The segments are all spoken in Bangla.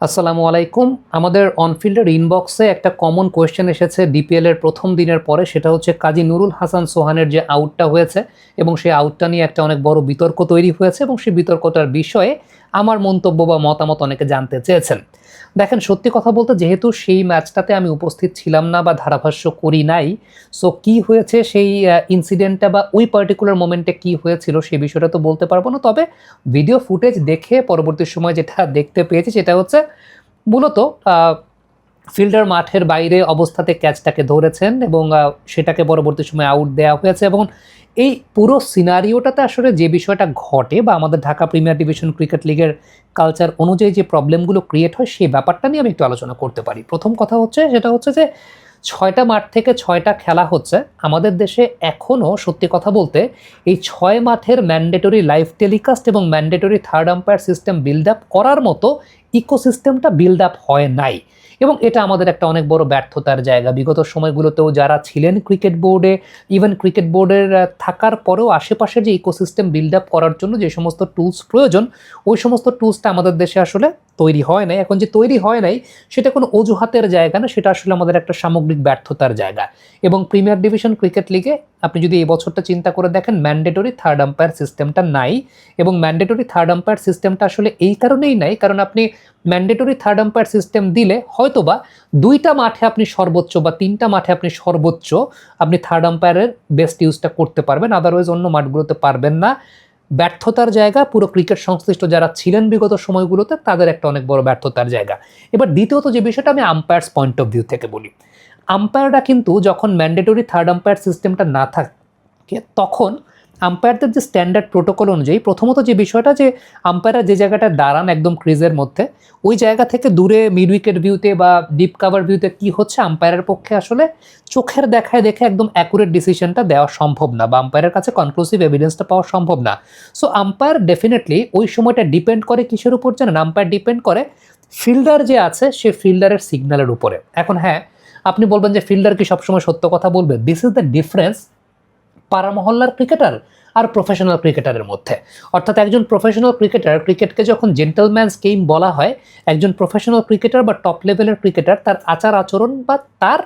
আসসালামু আলাইকুম। আমাদের অনফিল্ডের ইনবক্সে একটা কমন কোয়েশ্চেন এসেছে ডিপিএল এর প্রথম দিনের পরে, সেটা হচ্ছে কাজী নুরুল হাসান সোহানের যে আউটটা হয়েছে এবং সেই আউটটা নিয়ে একটা অনেক বড় বিতর্ক তৈরি হয়েছে এবং সেই বিতর্কটার বিষয়ে আমার মন্তব্য বা মতামত অনেকে জানতে চেয়েছেন। দেখেন, সত্যি কথা বলতে যেহেতু সেই ম্যাচটাতে আমি উপস্থিত ছিলাম না বা ধারাভাষ্য করি নাই, সো কি হয়েছে সেই ইনসিডেন্টটা বা ওই পার্টিকুলার মোমেন্টে কি হয়েছিল সেই বিষয়টা তো বলতে পারবো না। তবে ভিডিও ফুটেজ দেখে পরবর্তী সময় যেটা দেখতে পেয়েছি সেটা হচ্ছে মূলত ফিল্ডার মাঠের বাইরে অবস্থাতে ক্যাচটাকে ধরেছেন এবং সেটাকে পরবর্তী সময় আউট দেওয়া হয়েছে। এবং এই পুরো সিনারিওটাতে আসলে যে বিষয়টা ঘটে বা আমাদের ঢাকা প্রিমিয়ার ডিভিশন ক্রিকেট লিগের কালচার অনুযায়ী যে প্রবলেমগুলো ক্রিয়েট হয় সেই ব্যাপারটা নিয়ে আমি একটু আলোচনা করতে পারি। প্রথম কথা হচ্ছে সেটা হচ্ছে যে ৬টা মাঠ থেকে ৬টা খেলা হচ্ছে। আমাদের দেশে এখনও সত্যি কথা বলতে এই ৬ মাঠের ম্যান্ডেটরি লাইভ টেলিকাস্ট এবং mandatory third umpire system build up করার মতো ইকোসিস্টেমটা বিল্ড আপ হয় নাই এবং এটা আমাদের একটা অনেক বড় ব্যর্থতার জায়গা। বিগত সময়গুলোতেও যারা ছিলেন ক্রিকেট বোর্ডে, ইভেন ক্রিকেট বোর্ডের থাকার পরেও আশেপাশের যে ইকোসিস্টেম বিল্ড আপ করার জন্য যে সমস্ত টুলস প্রয়োজন, ওই সমস্ত টুলসটা আমাদের দেশে আসলে তৈরি হয় নাই। এখন যে তৈরি হয় নাই সেটা কোনো অজুহাতের জায়গা না, সেটা আসলে আমাদের একটা সামগ্রিক ব্যর্থতার জায়গা। এবং প্রিমিয়ার ডিভিশন ক্রিকেট লিগে আপনি যদি এই বছরটা চিন্তা করে দেখেন, ম্যান্ডেটরি থার্ড আম্পায়ার সিস্টেমটা নাই। এবং ম্যান্ডেটরি থার্ড আম্পায়ার সিস্টেমটা আসলে এই কারণেই নাই কারণ আপনি ম্যান্ডেটরি থার্ড আম্পায়ার সিস্টেম দিলে হয়তোবা 2টা মাঠে আপনি সর্বোচ্চ বা 3টা মাঠে আপনি সর্বোচ্চ আপনি থার্ড আম্পায়ারের বেস্ট ইউজটা করতে পারবেন, আদারওয়াইজ অন্য মাঠগুলোতে পারবেন না। ব্যর্থতার জায়গা পুরো ক্রিকেট সংশ্লিষ্ট যারা ছিলেন বিগত সময়গুলোতে তাদের একটা অনেক বড় ব্যর্থতার জায়গা। এবার দ্বিতীয়ত যে বিষয়টা আমি আম্পায়ার্স পয়েন্ট অফ ভিউ থেকে বলি, আম্পায়াররা কিন্তু যখন ম্যান্ডেটরি থার্ড আম্পায়ার সিস্টেমটা না থাকে তখন আম্পায়ারদের যে স্ট্যান্ডার্ড প্রোটোকল অনুযায়ী প্রথমত যে বিষয়টা যে আম্পায়াররা যে জায়গাটায় দাঁড়ান একদম ক্রিজের মধ্যে, ওই জায়গা থেকে দূরে মিড উইকেট ভিউতে বা ডিপ কাভার ভিউতে কি হচ্ছে আম্পায়ারের পক্ষে আসলে চোখের দেখায় দেখে একদম অ্যাকুরেট ডিসিশনটা দেওয়া সম্ভব না বা আম্পায়ারের কাছে কনক্লুসিভ এভিডেন্সটা পাওয়া সম্ভব না। সো আম্পায়ার ডেফিনেটলি ওই সময়টা ডিপেন্ড করে কিসের উপর জানেন? আম্পায়ার ডিপেন্ড করে ফিল্ডার যে আছে সে ফিল্ডারের সিগন্যালের উপরে। এখন হ্যাঁ, আপনি বলবেন যে ফিল্ডার কি সবসময় সত্য কথা বলবে? দিস ইজ দ্য ডিফারেন্স পাড়া মহল্লার ক্রিকেটার আর প্রফেশনাল ক্রিকেটারের মধ্যে। অর্থাৎ একজন প্রফেশনাল ক্রিকেটার, ক্রিকেটকে যখন জেন্টলম্যানস গেম বলা হয়, একজন প্রফেশনাল ক্রিকেটার বা টপ লেভেলের ক্রিকেটার তার আচার আচরণ বা তার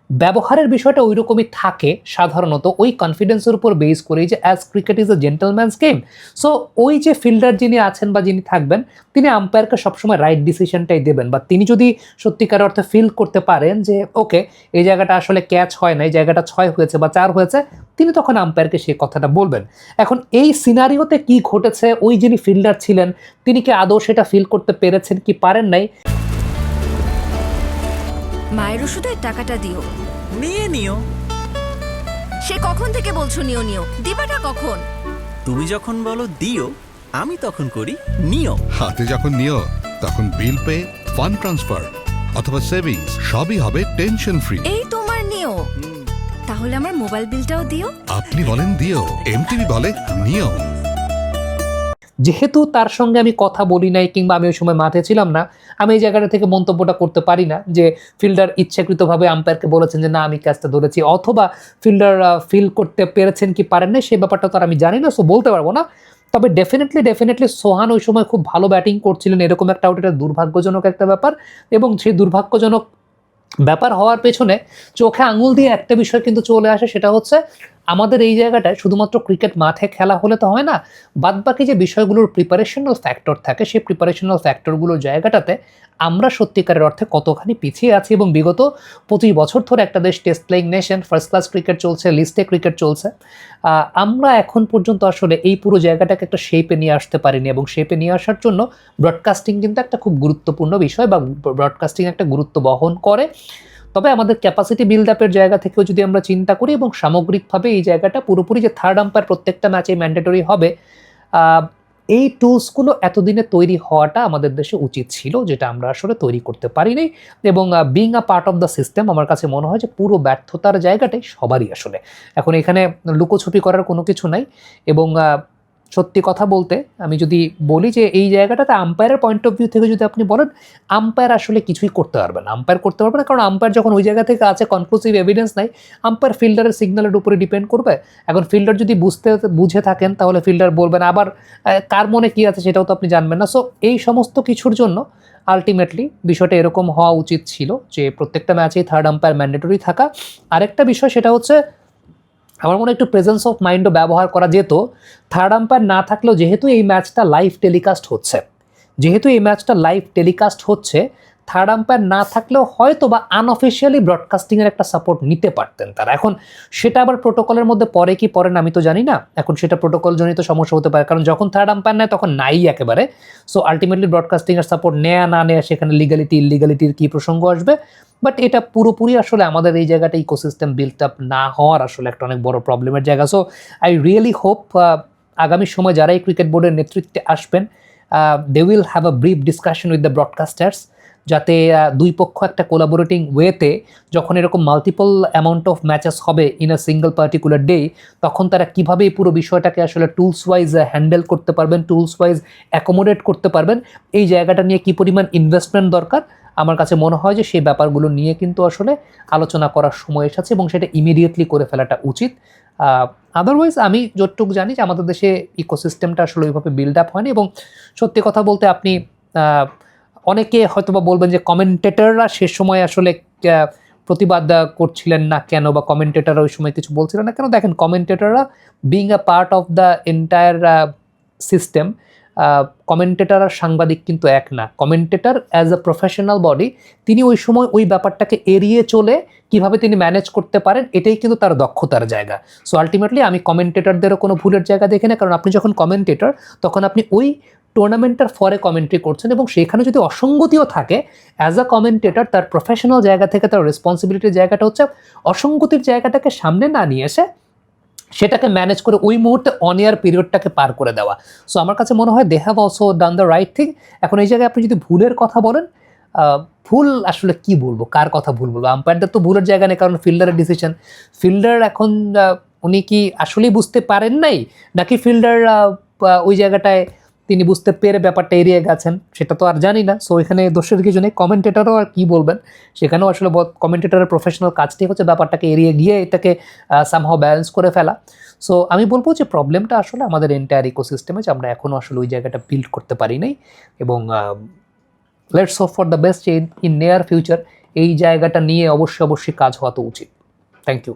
ব্যবহারের বিষয়টা ওই রকমই থাকে সাধারণত, ওই কনফিডেন্সের উপর বেস করেই যে as cricket is a gentleman's game. So ওই যে ফিল্ডার যিনি আছেন বা যিনি থাকবেন তিনি আম্পায়ারকে সবসময় রাইট ডিসিশনটাই দেবেন, বা তিনি যদি সত্যিকার অর্থে ফিল করতে পারেন যে ওকে এই জায়গাটা আসলে ক্যাচ হয় না, এই জায়গাটা 6 হয়েছে বা 4 হয়েছে, তিনি তখন আম্পায়ারকে সেই কথাটা বলবেন। এখন এই সিনারিওতে কি ঘটেছে, ওই যিনি ফিল্ডার ছিলেন তিনি কি আদৌ সেটা ফিল করতে পেরেছেন কি পারেন নাই? মায়ের ওষুধের টাকাটা দিও। নিয়ে নিও। সে কখন থেকে বলছো নিও নিও, দিবাটা কখন? তুমি যখন বলো দিও আমি তখন করি নিও। হাতে যখন নিও তখন বিল পে, ফান্ড ট্রান্সফার অথবা সেভিংস সবই হবে টেনশন ফ্রি। এই তোমার নিও। তাহলে আমার মোবাইল বিলটাও দিও। আপনি বলেন দিও, এমটিভি বলে নিও। যেহেতু তার সঙ্গে আমি কথা বলি নাই কিংবা আমি ওই সময় মাঠে ছিলাম না, আমি এই জায়গাটা থেকে মন্তব্যটা করতে পারি না যে ফিল্ডার ইচ্ছাকৃতভাবে আম্পায়ারকে বলেছেন যে না আমি ক্যাচটা ধরেছি, অথবা ফিল্ডার ফিল করতে পেরেছেন কি পারেন না সেই ব্যাপারটা তো আর আমি জানি না, সো বলতে পারবো না। তবে ডেফিনেটলি সোহান ওই সময় খুব ভালো ব্যাটিং করছিলেন, এরকম একটা আউট, এটা দুর্ভাগ্যজনক একটা ব্যাপার। এবং সেই দুর্ভাগ্যজনক ব্যাপার হওয়ার পেছনে চোখে আঙুল দিয়ে একটা বিষয় কিন্তু চলে আসে, সেটা হচ্ছে আমাদের এই জায়গাটায় শুধুমাত্র ক্রিকেট মাঠে খেলা হলে তো হয় না, বাদবাকি যে বিষয়গুলোর প্রিপারেশনাল ফ্যাক্টর থাকে সেই প্রিপারেশনাল ফ্যাক্টরগুলোর জায়গাটাতে আমরা সত্যিকারের অর্থে কতখানি পিছিয়ে আছি। এবং বিগত 25 বছর ধরে একটা দেশ test playing nation, first class cricket চলছে, লিস্টে ক্রিকেট চলছে, আমরা এখন পর্যন্ত আসলে এই পুরো জায়গাটাকে একটা শেপে নিয়ে আসতে পারিনি। এবং শেপে নিয়ে আসার জন্য ব্রডকাস্টিং কিন্তু একটা খুব গুরুত্বপূর্ণ বিষয় বা ব্রডকাস্টিং একটা গুরুত্ব বহন করে। তবে আমাদের ক্যাপাসিটি বিল্ড আপের জায়গা থেকেও যদি আমরা চিন্তা করি এবং সামগ্রিকভাবে এই জায়গাটা পুরোপুরি যে থার্ড আম্পায়ার প্রত্যেকটা ম্যাচে ম্যান্ডেটরি হবে, এই টুলসগুলো এতদিনে তৈরি হওয়াটা আমাদের দেশে উচিত ছিল, যেটা আমরা আসলে তৈরি করতে পারিনি। এবং being a part of the system আমার কাছে মনে হয় যে পুরো ব্যর্থতার জায়গাটাই সবারই আসলে। এখন এখানে লুকোছুপি করার কোনো কিছু নাই। এবং সত্যি কথা বলতে আমি যদি বলি যে এই জায়গাটাতে আম্পায়ারের পয়েন্ট অফ ভিউ থেকে যদি আপনি বলেন, আম্পায়ার আসলে কিছুই করতে পারবে না। আম্পায়ার করতে পারবে না, কারণ আম্পায়ার যখন ওই জায়গা থেকে আছে, কনক্লুসিভ এভিডেন্স নাই, আম্পায়ার ফিল্ডারের সিগন্যালের উপরে ডিপেন্ড করবে। এখন ফিল্ডার যদি বুঝে থাকেন তাহলে ফিল্ডার বলবেন, আবার কার মনে কী আছে সেটাও তো আপনি জানবেন না। সো এই সমস্ত কিছুর জন্য আলটিমেটলি বিষয়টা এরকম হওয়া উচিত ছিল যে প্রত্যেকটা ম্যাচেই থার্ড আম্পায়ার ম্যান্ডেটরি থাকা। আরেকটা বিষয় সেটা হচ্ছে, আমার মনে হয় একটু প্রেজেন্স অফ মাইন্ডও ব্যবহার করা যেত। থার্ড আম্পায়ার না থাকলেও যেহেতু এই ম্যাচটা লাইভ টেলিকাস্ট হচ্ছে, থার্ড আম্পায়ার না থাকলেও হয়তো বা আনঅফিসিয়ালি ব্রডকাস্টিংয়ের একটা সাপোর্ট নিতে পারতেন তারা। এখন সেটা আবার প্রোটোকলের মধ্যে পড়ে কি পড়ে না আমি তো জানি না, এখন সেটা প্রোটোকল জনিত সমস্যা হতে পারে, কারণ যখন থার্ড আম্পায়ার নেয় তখন নাই একেবারে। সো আলটিমেটলি ব্রডকাস্টিংয়ের সাপোর্ট নেয়া না নেয়া সেখানে ইলিগালিটির কী প্রসঙ্গ আসবে। বাট এটা পুরোপুরি আসলে আমাদের এই জায়গাটা ইকোসিস্টেম বিল্ট আপ না হওয়ার আসলে একটা অনেক বড় প্রবলেমের জায়গা। সো আই রিয়েলি হোপ আগামী সময় যারা এই ক্রিকেট বোর্ডের নেতৃত্বে আসবেন, they will have a brief discussion with the broadcasters, যাতে দুই পক্ষ একটা কোলাবোরেটিং ওয়েতে যখন এরকম মাল্টিপল অ্যামাউন্ট অফ ম্যাচেস হবে in a single particular day, তখন তারা কীভাবে এই পুরো বিষয়টাকে আসলে টুলস ওয়াইজ হ্যান্ডেল করতে পারবেন, টুলস ওয়াইজ অ্যাকোমোডেট করতে পারবেন, এই জায়গাটা নিয়ে কী পরিমাণ ইনভেস্টমেন্ট দরকার, আমার কাছে মনে হয় যে সেই ব্যাপারগুলো নিয়ে কিন্তু আসলে আলোচনা করার সময় এসেছে এবং সেটা ইমিডিয়েটলি করে ফেলাটা উচিত। আদারওয়াইজ আমি যতটুকু জানি যে আমাদের দেশে ইকোসিস্টেমটা আসলে ওইভাবে বিল্ড আপ হয়নি। এবং সত্যি কথা বলতে আপনি অনেকে হয়তোবা বলবেন যে কমেন্টেটররা সে সময় আসলে প্রতিবাদ করছিলেন না কেন, বা কমেন্টেটররা ওই সময় কিছু বলছিলেন না কেন। দেখেন, কমেন্টেটররা being a part of the entire system, commentator আর সাংবাদিক কিন্তু এক না। Commentator as a professional body, তিনি ওই সময় ওই ব্যাপারটাকে এড়িয়ে চলে কিভাবে তিনি ম্যানেজ করতে পারেন, এটাই কিন্তু তার দক্ষতার জায়গা। সো আলটিমেটলি আমি কমেন্টেটরদেরও কোনো ভুলের জায়গা দেখি না, কারণ আপনি যখন কমেন্টেটর তখন আপনি ওই টুর্নামেন্টের ফরে কমেন্ট্রি করছেন, এবং সেখানে যদি অসঙ্গতিও থাকে, অ্যাজ আ কমেন্টেটর তার প্রফেশনাল জায়গা থেকে তার রেসপন্সিবিলিটির জায়গাটা হচ্ছে অসঙ্গতির জায়গাটাকে সামনে না নিয়ে এসে সেটাকে ম্যানেজ করে ওই মুহূর্তে অন এয়ার পিরিয়ডটাকে পার করে দেওয়া। সো আমার কাছে মনে হয় they have also done the right thing. এখন এই জায়গায় আপনি যদি ভুলের কথা বলেন, ভুল আসলে কি বলবো, কার কথা ভুল বলবো? আম্পায়ারদের তো ভুলের জায়গা নেই, কারণ ফিল্ডারের ডিসিশন। ফিল্ডার এখন উনি কি আসলেই বুঝতে পারেন নাই, নাকি ফিল্ডার ওই জায়গাটায় তিনি বুঝতে পেরে ব্যাপারটা এড়িয়ে গেছেন, সেটা তো আর জানি না। সো এখানে দোষের কিছু নেই, কমেন্টেটরও আর কি বলবেন, সেখানেও আসলে কমেন্টেটরের প্রফেশনাল কাজটাই হচ্ছে ব্যাপারটাকে এড়িয়ে গিয়ে এটাকে সামহাও ব্যালেন্স করে ফেলা। সো আমি বলবো যে প্রবলেমটা আসলে আমাদের এন্টায়ার ইকোসিস্টেমে, যে আমরা এখনও আসলে ওই জায়গাটা বিল্ড করতে পারি নাই। এবং let's hope for the best in near future এই জায়গাটা নিয়ে অবশ্যই কাজ হওয়া তো উচিত। Thank you.